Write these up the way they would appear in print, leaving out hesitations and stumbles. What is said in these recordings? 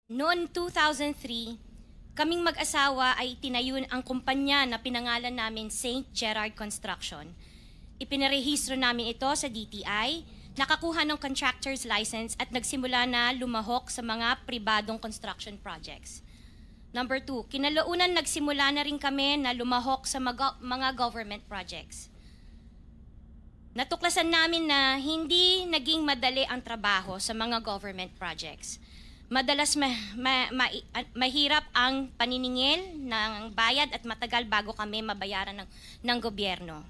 Noong 2003, kaming mag-asawa ay tinayo ang kumpanya na pinangalan namin St. Gerard Construction. Ipinarehistro namin ito sa DTI, nakakuha ng contractor's license at nagsimula na lumahok sa mga pribadong construction projects. Number 2, kinalaunan nagsimula na rin kami na lumahok sa mga government projects. Natuklasan namin na hindi naging madali ang trabaho sa mga government projects. Madalas mahirap ang paniningil ng bayad at matagal bago kami mabayaran ng gobyerno.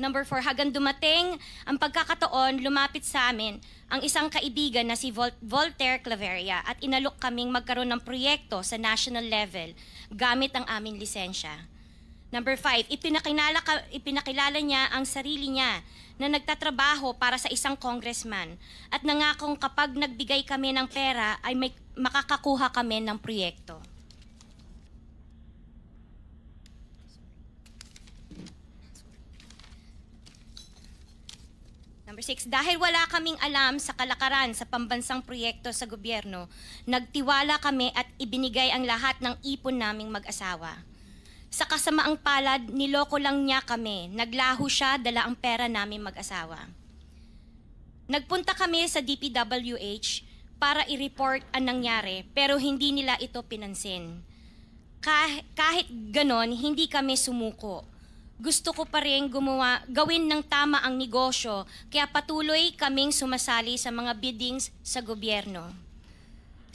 Number 4, hanggang dumating ang pagkakataon, lumapit sa amin ang isang kaibigan na si Voltaire Claveria at inalok kaming magkaroon ng proyekto sa national level gamit ang aming lisensya. Number 5, ipinakilala niya ang sarili niya na nagtatrabaho para sa isang congressman at nangakong kapag nagbigay kami ng pera ay makakakuha kami ng proyekto. Number 6, dahil wala kaming alam sa kalakaran sa pambansang proyekto sa gobyerno, nagtiwala kami at ibinigay ang lahat ng ipon naming mag-asawa. Sa kasamaang palad, niloko lang niya kami. Naglaho siya, dala ang pera namin mag-asawa. Nagpunta kami sa DPWH para i-report ang nangyari, pero hindi nila ito pinansin. Kahit ganon, hindi kami sumuko. Gusto ko pa rin gawin ng tama ang negosyo, kaya patuloy kaming sumasali sa mga biddings sa gobyerno.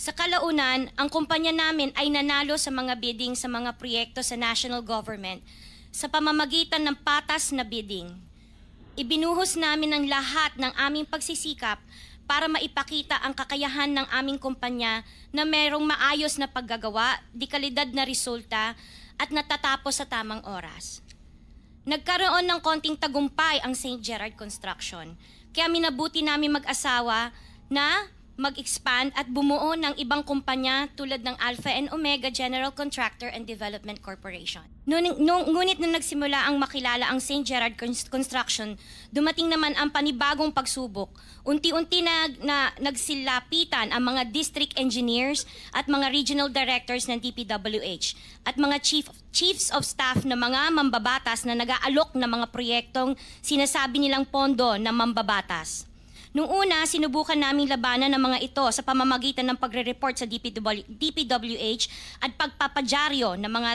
Sa kalaunan, ang kumpanya namin ay nanalo sa mga bidding sa mga proyekto sa national government sa pamamagitan ng patas na bidding. Ibinuhos namin ang lahat ng aming pagsisikap para maipakita ang kakayahan ng aming kumpanya na mayroong maayos na paggagawa, dekalidad na resulta at natatapos sa tamang oras. Nagkaroon ng konting tagumpay ang St. Gerard Construction, kaya minabuti namin mag-asawa na mag-expand at bumuo ng ibang kumpanya tulad ng Alpha and Omega General Contractor and Development Corporation. Ngunit na nagsimula ang makilala ang St. Gerard Construction, dumating naman ang panibagong pagsubok. Unti-unti na nagsilapitan ang mga district engineers at mga regional directors ng DPWH at mga chiefs of staff na mga mambabatas na nag-aalok ng mga proyektong sinasabi nilang pondo na mambabatas. Noong una, sinubukan naming labanan ng mga ito sa pamamagitan ng pagre-report sa DPWH at pagpapadyaryo ng mga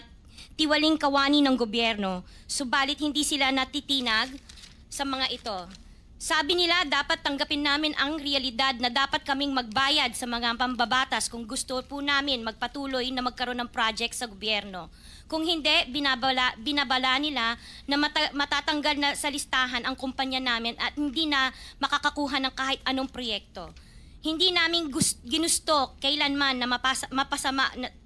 tiwaling kawani ng gobyerno, subalit hindi sila natitinag sa mga ito. Sabi nila dapat tanggapin namin ang realidad na dapat kaming magbayad sa mga pambabatas kung gusto po namin magpatuloy na magkaroon ng project sa gobyerno. Kung hindi, binabala nila na matatanggal na sa listahan ang kumpanya namin at hindi na makakakuha ng kahit anong proyekto. Hindi namin ginusto kailanman na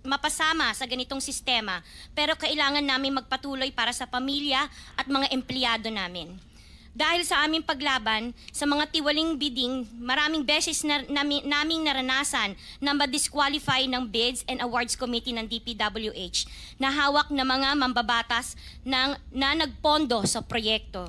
mapasama sa ganitong sistema, pero kailangan namin magpatuloy para sa pamilya at mga empleyado namin. Dahil sa aming paglaban sa mga tiwaling bidding, maraming beses naming naranasan na ma-disqualify ng Bids and Awards Committee ng DPWH na hawak na mga mambabatas na nagpondo sa proyekto.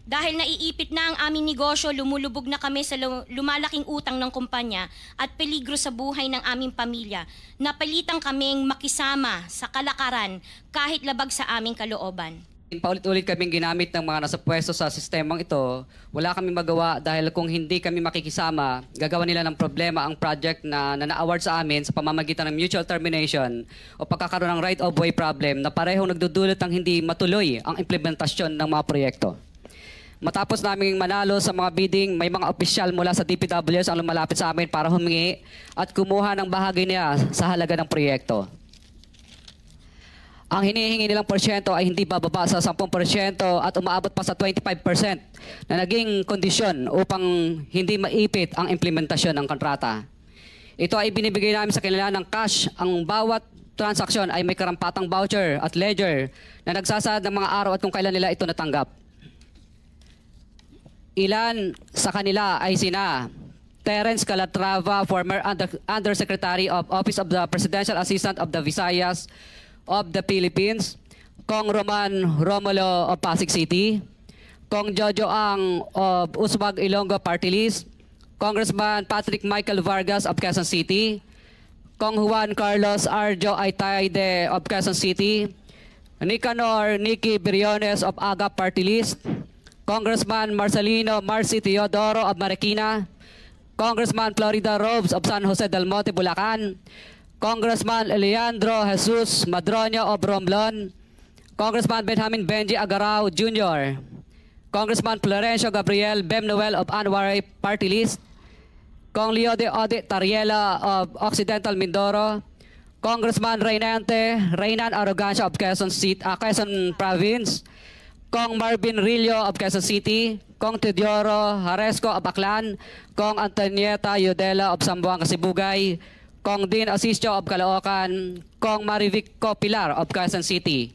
Dahil naiipit na ang aming negosyo, lumulubog na kami sa lumalaking utang ng kumpanya at peligro sa buhay ng aming pamilya. Napilitan kaming makisama sa kalakaran kahit labag sa aming kalooban. Paulit-ulit kaming ginamit ng mga nasa pwesto sa sistemang ito. Wala kaming magawa dahil kung hindi kami makikisama, gagawa nila ng problema ang project na na-award sa amin sa pamamagitan ng mutual termination o pagkakaroon ng right-of-way problem na parehong nagdudulot ng hindi matuloy ang implementasyon ng mga proyekto. Matapos naming manalo sa mga bidding, may mga opisyal mula sa DPWH ang lumalapit sa amin para humingi at kumuha ng bahagi niya sa halaga ng proyekto. Ang hinihingi nilang porsyento ay hindi bababa sa 10% at umaabot pa sa 25% na naging kondisyon upang hindi maipit ang implementasyon ng kontrata. Ito ay binibigay namin sa kanila ng cash. Ang bawat transaksyon ay may karampatang voucher at ledger na nagsasaad ng mga araw at kung kailan nila ito natanggap. Ilan sa kanila ay sina Terence Calatrava, former Undersecretary of Office of the Presidential Assistant of the Visayas of the Philippines, Kong Roman Romulo of Pasig City, Kong Jojo Ang of Uswag Ilonggo Party List, Congressman Patrick Michael Vargas of Quezon City, Kong Juan Carlos Arjo Aytaide of Quezon City, Nicanor Nicky Briones of AGA Party List, Congressman Marcelino Marcy Teodoro of Marikina, Congressman Florida Robes of San Jose del Monte, Bulacan, Congressman Leandro Jesus Madroño of Romblon, Congressman Benjamin Benji Agarao Jr., Congressman Florencio Gabriel Bem Noel of Anwaray Party List, Kong Leo de Ode Tariela of Occidental Mindoro, Congressman Reynan Arrogancia of Quezon Province, Kong Marvin Rillo of Quezon City, Kong Teodoro Haresco of Aklan, Kong Antonieta Yudela of Zamboanga, Sibugay, Kong Dean Asisio of Caloocan, Kong Marivic Pilar of Quezon City.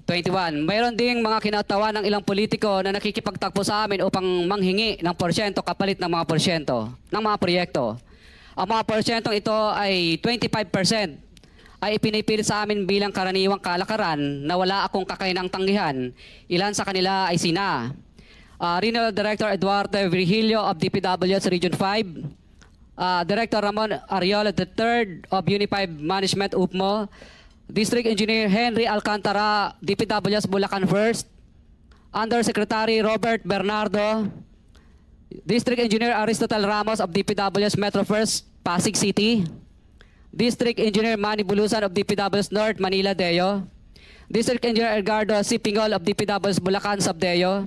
21. Mayroon ding mga kinatawa ng ilang politiko na nakikipagtakbo sa amin upang manghingi ng porsyento kapalit ng mga porsyento ng mga proyekto. Ang mga porsyentong ito ay 25% ay ipinipilit sa amin bilang karaniwang kalakaran na wala akong kakainang tanggihan. Ilan sa kanila ay sina Regional Director Eduardo Virgilio of DPWS Region 5, Director Ramon Ariola III of Unified Management UPMO, District Engineer Henry Alcantara, DPWS Bulacan First, Undersecretary Robert Bernardo, District Engineer Aristotle Ramos of DPWS Metro First, Pasig City, District Engineer Manny Bulusan of DPWS North, Manila Deo, District Engineer Edgardo C. Pingol of DPWS Bulacan Subdeo,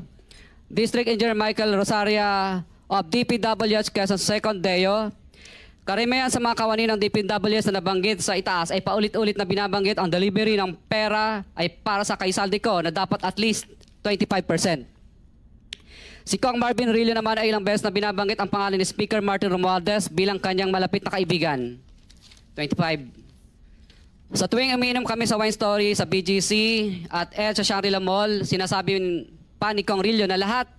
District Engineer Michael Rosaria of DPWS Quezon Second Deo. Karamihan sa mga kawani ng DPWS na nabanggit sa itaas ay paulit-ulit na binabanggit ang delivery ng pera ay para sa kaisaldi na dapat at least 25%. Si Kong Marvin Rillo naman ay ilang beses na binabanggit ang pangalan ni Speaker Martin Romualdez bilang kanyang malapit na kaibigan. 25. Sa tuwing umiinom kami sa Wine Story, sa BGC at sa Shangri-La Mall, sinasabi pa ni Kong Rillo na lahat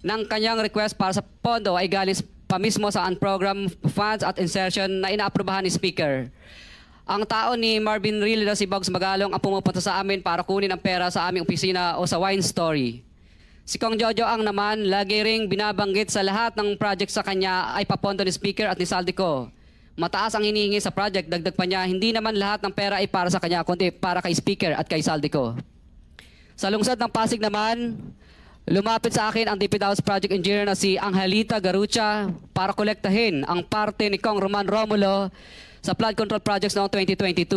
ng kanyang request para sa pondo ay galing pa mismo sa unprogrammed funds at insertion na inaaprobahan ni Speaker. Ang tao ni Marvin Rillo na si Bogs Magalong ang pumupunta sa amin para kunin ang pera sa aming opisina o sa Wine Story. Si Kong Jojo ang naman lagi ring binabanggit sa lahat ng project sa kanya ay papondo ni Speaker at ni Saldico. Mataas ang hinihingi sa project, dagdag pa niya, hindi naman lahat ng pera ay para sa kanya kundi para kay Speaker at kay Saldico. Sa lungsod ng Pasig naman, lumapit sa akin ang DPWS Project Engineer na si Angelita Garucha para kolektahin ang parte ni Kong Roman Romulo sa flood control projects noong 2022.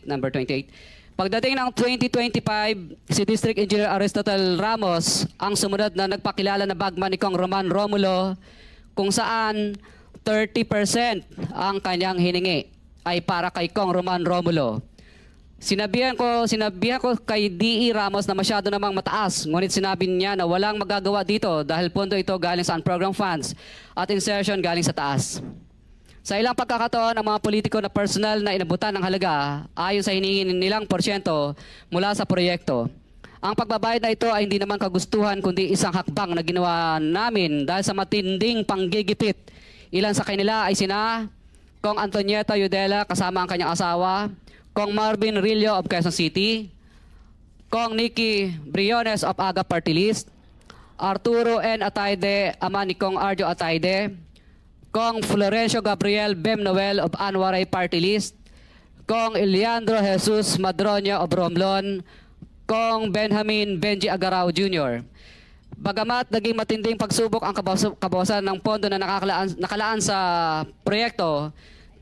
Number 28. Pagdating ng 2025, si District Engineer Aristotle Ramos ang sumunod na nagpakilala na bagman ni Kong Roman Romulo kung saan 30% ang kanyang hiningi ay para kay Kong Roman Romulo. Sinabihan ko kay D.E. Ramos na masyado namang mataas, ngunit sinabi niya na walang magagawa dito dahil pondo ito galing sa unprogrammed funds at insertion galing sa taas. Sa ilang pagkakataon, ang mga politiko na personal na inabutan ng halaga ayon sa hinihingi nilang porsyento mula sa proyekto. Ang pagbabayad na ito ay hindi naman kagustuhan kundi isang hakbang na ginawa namin dahil sa matinding panggigipit. Ilan sa kanila ay sina Kong Antonieta Yudela kasama ang kanyang asawa, Kong Marvin Rillo of Quezon City, Kong Nicky Briones of AGA Party List, Arturo N. Atayde, ama ni Kong Arjo Atayde, Kong Florencio Gabriel Bem Noel of Anwaray Party List, Kong Leandro Jesus Madroño of Romblon, Kong Benjamin Benji Agarao Jr. Bagamat naging matinding pagsubok ang kabawasan ng pondo na nakalaan sa proyekto,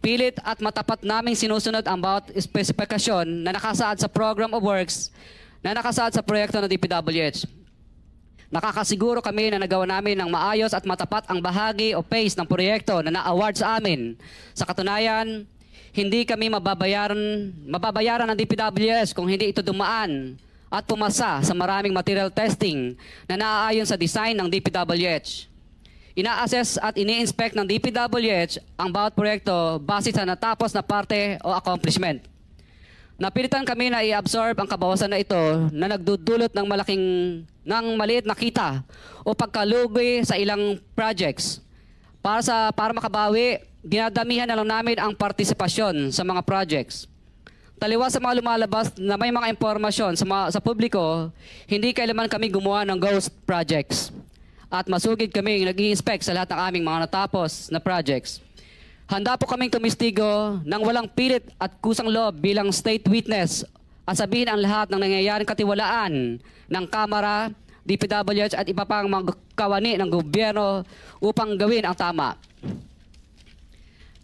pilit at matapat naming sinusunod ang bawat espesifikasyon na nakasaad sa Program of Works na nakasaad sa proyekto ng DPWH. Nakakasiguro kami na nagawa namin ng maayos at matapat ang bahagi o phase ng proyekto na na-award sa amin. Sa katunayan, hindi kami mababayaran ng DPWH kung hindi ito dumaan at pumasa sa maraming material testing na naaayon sa design ng DPWH. Ina-assess at ini-inspect ng DPWH ang bawat proyekto base sa natapos na parte o accomplishment. Napilitan kami na i-absorb ang kabawasan na ito na nagdudulot ng maliit na kita o pagkalugi sa ilang projects. Para makabawi, dinadamihan na lang namin ang partisipasyon sa mga projects. Taliwas sa mga lumalabas na may mga impormasyon sa publiko, hindi kailanman kami gumawa ng ghost projects. At masugid kami nag-i-inspect sa lahat ng aming mga natapos na projects. Handa po kaming tumistigo ng walang pilit at kusang loob bilang state witness at sabihin ang lahat ng nangyayaring katiwalaan ng Kamara, DPWH at iba pang mga kawani ng gobyerno upang gawin ang tama.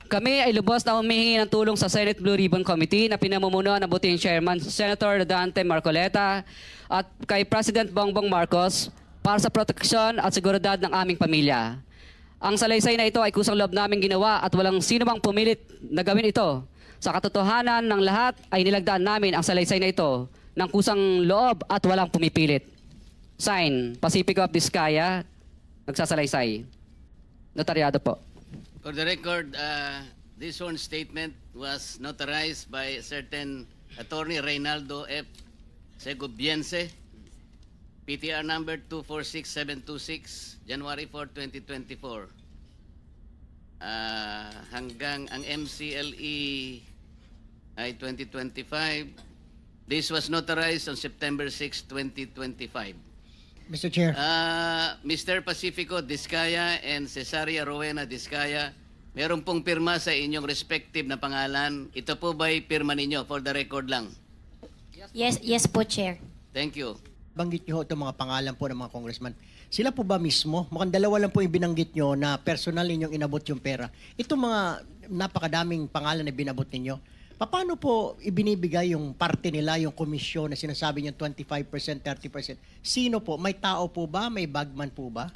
Kami ay lubos na humihingi ng tulong sa Senate Blue Ribbon Committee na pinamumunuan ng buting Chairman Senator Dante Marcoleta at kay President Bongbong Marcos para sa proteksyon at seguridad ng aming pamilya. Ang salaysay na ito ay kusang loob namin ginawa at walang sino mang pumilit na gawin ito. Sa katotohanan ng lahat ay nilagdaan namin ang salaysay na ito ng kusang loob at walang pumipilit. Sign, Pacifico of Vizcaya, nagsasalaysay. Notaryado po. For the record, this one statement was notarized by a certain Attorney Reynaldo F. Segobiense, PTR number 246726, January 4, 2024. Hanggang ang MCLE ay 2025. This was notarized on September 6, 2025. Mr. Chair. Mr. Pacifico Vizcaya and Cesaria Rowena Vizcaya, meron pong pirma sa inyong respective na pangalan. Ito po ba'y pirma ninyo? For the record lang. Yes po, Chair. Thank you. Banggit nyo itong mga pangalan po ng mga congressman. Sila po ba mismo? Mukhang dalawa lang po yung binanggit nyo na personal ninyong inabot yung pera. Itong mga napakadaming pangalan na binabot ninyo, paano po ibinibigay yung parte nila, yung komisyon na sinasabi niyo 25%, 30%? Sino po? May tao po ba? May bagman po ba?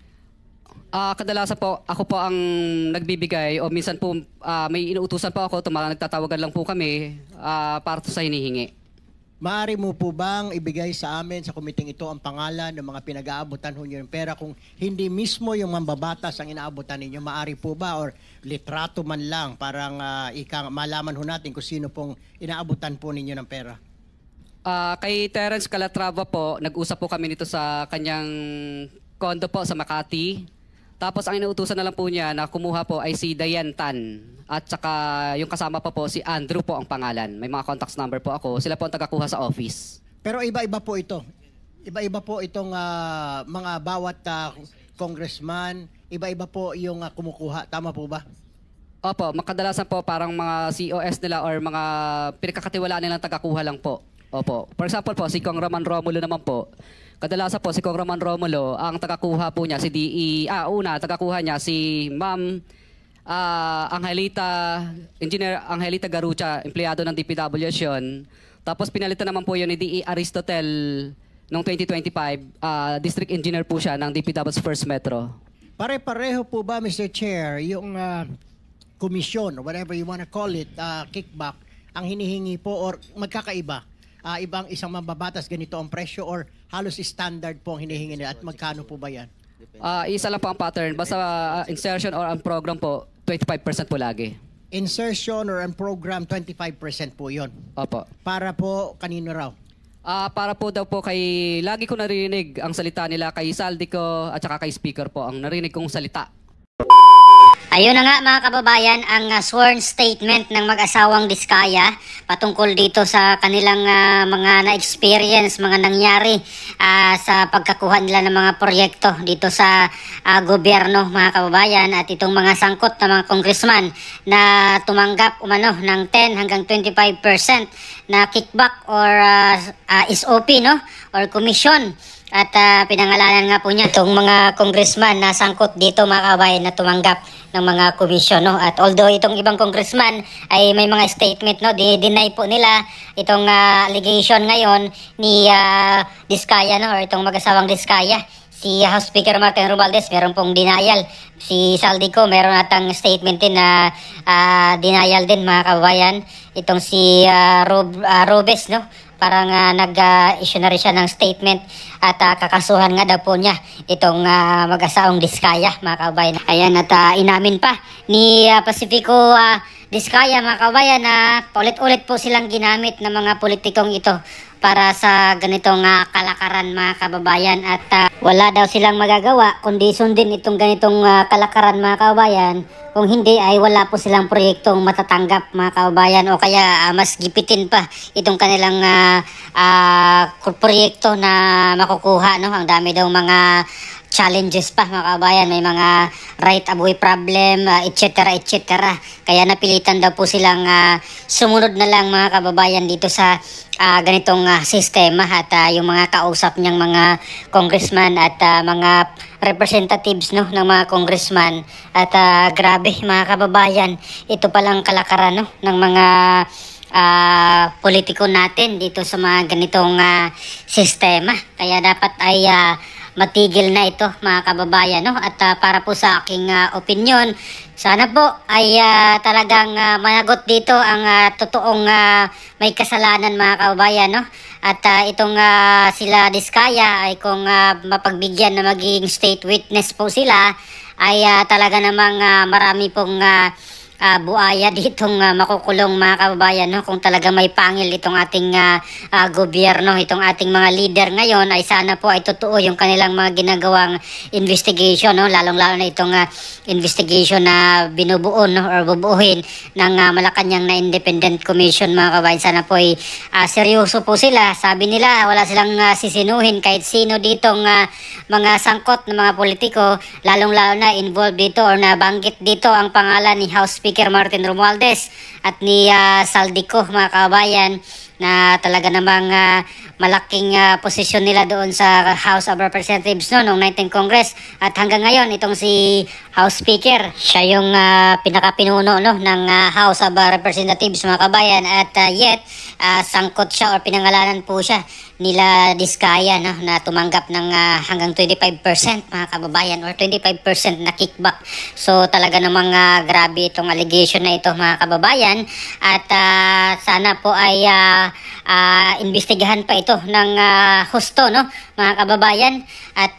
Kadalasan po, ako po ang nagbibigay o minsan po may inuutusan po ako, nagtatawagan lang po kami para sa hinihingi. Maaari mo po bang ibigay sa amin, sa komiting ito, ang pangalan ng mga pinag-aabutan ho nyo ng pera kung hindi mismo yung mambabatas ang inaabutan ninyo? Maaari po ba? Or litrato man lang, parang malaman ho natin kung sino pong inaabutan po ninyo ng pera? Kay Terence Calatrava po, nag-usap po kami nito sa kanyang kondo po sa Makati. Tapos ang inuutusan na lang po niya na kumuha po ay si Diane Tan. At saka yung kasama pa po si Andrew po ang pangalan. May mga contacts number po ako. Sila po ang tagakuha sa office. Pero iba-iba po ito. Iba-iba po itong mga bawat congressman. Iba-iba po yung kumukuha. Tama po ba? Opo, makadalasan po parang mga COS nila or mga pinagkakatiwalaan nilang tagakuha lang po. Opo. For example po, si Kong Roman Romulo naman po. Kadalasan po si Kong Roman Romulo, ang tagakuha po niya si tagakuha niya si Ma'am Engineer Angelita Garucha, empleyado ng DPWH yun. Tapos pinalitan naman po yun ni D.E. Aristotel noong 2025. District Engineer po siya ng DPWH First Metro. Pare-pareho po ba, Mr. Chair, yung komisyon, whatever you wanna call it, kickback, ang hinihingi po or magkakaiba? Ibang isang mambabatas ganito ang presyo or halos standard po ang hinihingi nila at magkano po ba yan? Isa lang po ang pattern. Basta insertion or ang program po, 25% po lagi. Insertion or ang program, 25% po yon. Opo. Para po kanino raw? Para po daw po kay, lagi ko narinig ang salita nila kay Saldico at saka kay Speaker po, ang narinig kong salita. Ayun na nga mga kababayan, ang sworn statement ng mag-asawang Vizcaya patungkol dito sa kanilang mga na-experience, mga nangyari sa pagkakuha nila ng mga proyekto dito sa gobyerno mga kababayan, at itong mga sangkot na mga congressman na tumanggap umano ng 10 hanggang 25% na kickback or SOP, no? Or commission. At pinangalanan nga po niya itong mga congressman na sangkot dito mga kababayan na tumanggap ng mga komisyon, no? At although itong ibang congressman ay may mga statement, no, deny po nila itong allegation ngayon ni Vizcaya, no, or itong mag-asawang Vizcaya. Si House Speaker Martin Romualdez meron pong denial. Si Saldico meron atang statement din na denial din mga kababayan. Itong si Robes, no, parang nag-issue na rin siya ng statement at kakasuhan nga daw po niya itong mag-asawang Vizcaya mga kababayan. Ayan, at inamin pa ni Pacifico Vizcaya mga kababayan na paulit-ulit po silang ginamit ng mga politikong ito para sa ganitong kalakaran mga kababayan, at wala daw silang magagawa kundi sundin itong ganitong kalakaran mga kababayan. Kung hindi ay wala po silang proyektong matatanggap mga kababayan, o kaya mas gipitin pa itong kanilang proyekto na makukuha, no? Ang dami daw mga challenges pa mga kababayan, may mga right of way problem, etc. etc. Kaya napilitan daw po silang sumunod na lang mga kababayan dito sa ganitong sistema at yung mga kausap niyang mga congressman at mga representatives no ng mga congressman at grabe mga kababayan, ito palang kalakaran no ng mga politiko natin dito sa mga ganitong sistema. Kaya dapat ay matigil na ito mga kababayan no at para po sa aking opinion, sana po ay talagang managot dito ang totoong may kasalanan mga kababayan no at itong sila Diskaya ay kung mapagbigyan na maging state witness po sila ay talaga namang marami pong buaya ditong makukulong mga kababayan no kung talaga may pangil itong ating gobyerno, itong ating mga leader ngayon ay sana po ay totoo yung kanilang mga ginagawang investigation no lalong-lalo na itong investigation na binubuo no or bubuuhin ng Malacanang na Independent Commission mga kababayan. Sana po ay seryoso po sila. Sabi nila wala silang sisinuhin kahit sino ditong mga sangkot ng mga politiko, lalong-lalo na involved dito or nabanggit dito ang pangalan ni House Speaker Martin Romualdez at ni Saldico mga kababayan na talaga namang malaking posisyon nila doon sa House of Representatives noong 19th Congress at hanggang ngayon itong si House Speaker, siya yung pinakapinuno no ng House of Representatives mga kabayan at yet sangkot siya o pinangalanan po siya nila Diskaya no na tumanggap ng hanggang 25% mga kababayan or 25% na kickback. So talaga namang grabe itong allegation na ito mga kababayan at sana po ay investigahan pa ito ng husto no mga kababayan at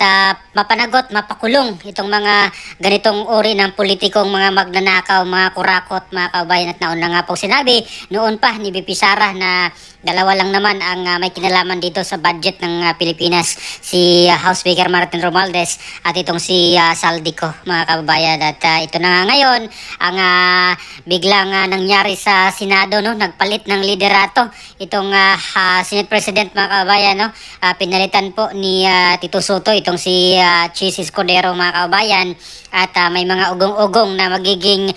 mapanagot, mapakulong itong mga ganitong uri ng politikong mga magnanakaw, mga kurakot mga kababayan. At naon na nga po sinabi noon pa ni BP Sara na dalawa lang naman ang may kinalaman dito sa budget ng Pilipinas, si House Speaker Martin Romualdez at itong si Saldico mga kababayan. At ito na nga ngayon ang biglang nangyari sa Senado no, nagpalit ng liderato itong Senate President mga kababayan no. Pinalitan po ni Tito Soto itong si Chis Escudero mga kababayan at may mga ugong-ugong na magiging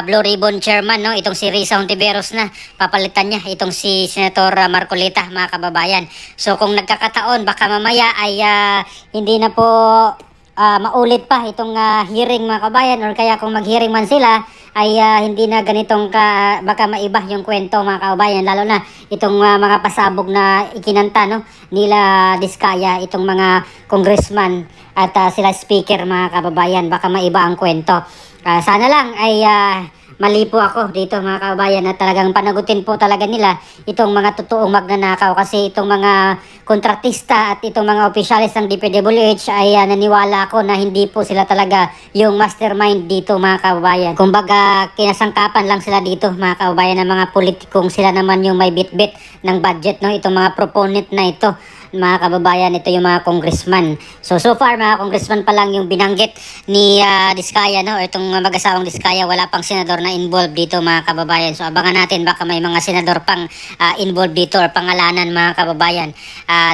Blue Ribbon Chairman no itong si Risa Hontiveros na papalitan niya itong si Senator Marcolita mga kababayan. So kung nagkakataon baka mamaya ay hindi na po maulit pa itong hearing mga kabayan or kaya kung mag-hearing man sila ay hindi na ganitong baka maiba yung kwento mga kababayan, lalo na itong mga pasabog na ikinanta no nila Diskaya, itong mga congressman at sila speaker mga kababayan, baka maiba ang kwento. Sana lang ay mali po ako dito mga kababayan at talagang panagutin po talaga nila itong mga totoong magnanakaw kasi itong mga kontratista at itong mga opisyalis ng DPWH ay naniwala ako na hindi po sila talaga yung mastermind dito mga kababayan. Kumbaga kinasangkapan lang sila dito mga kababayan ng mga politikong sila naman yung may bit-bit ng budget no itong mga proponent na ito mga kababayan, ito yung mga congressman. So far mga congressman pa lang yung binanggit ni Diskaya no, itong mag-asawang Diskaya, wala pang senador na involved dito mga kababayan. So abangan natin baka may mga senador pang involved dito or pangalanan mga kababayan.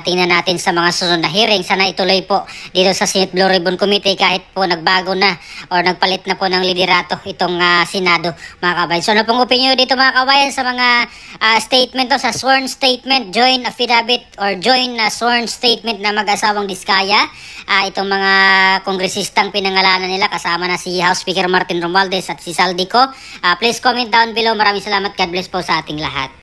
Tingnan natin sa mga susunod na hearing. Sana ituloy po dito sa Senate Blue Ribbon Committee kahit po nagbago na or nagpalit na po ng liderato itong Senado mga kababayan. So ano pong opinion dito mga kababayan sa mga statement to, sa sworn statement, joint affidavit or joint sworn statement na mag-asawang Diskaya, itong mga kongresistang pinangalanan nila kasama na si House Speaker Martin Romualdez at si Saldico. Please comment down below. Maraming salamat. God bless po sa ating lahat.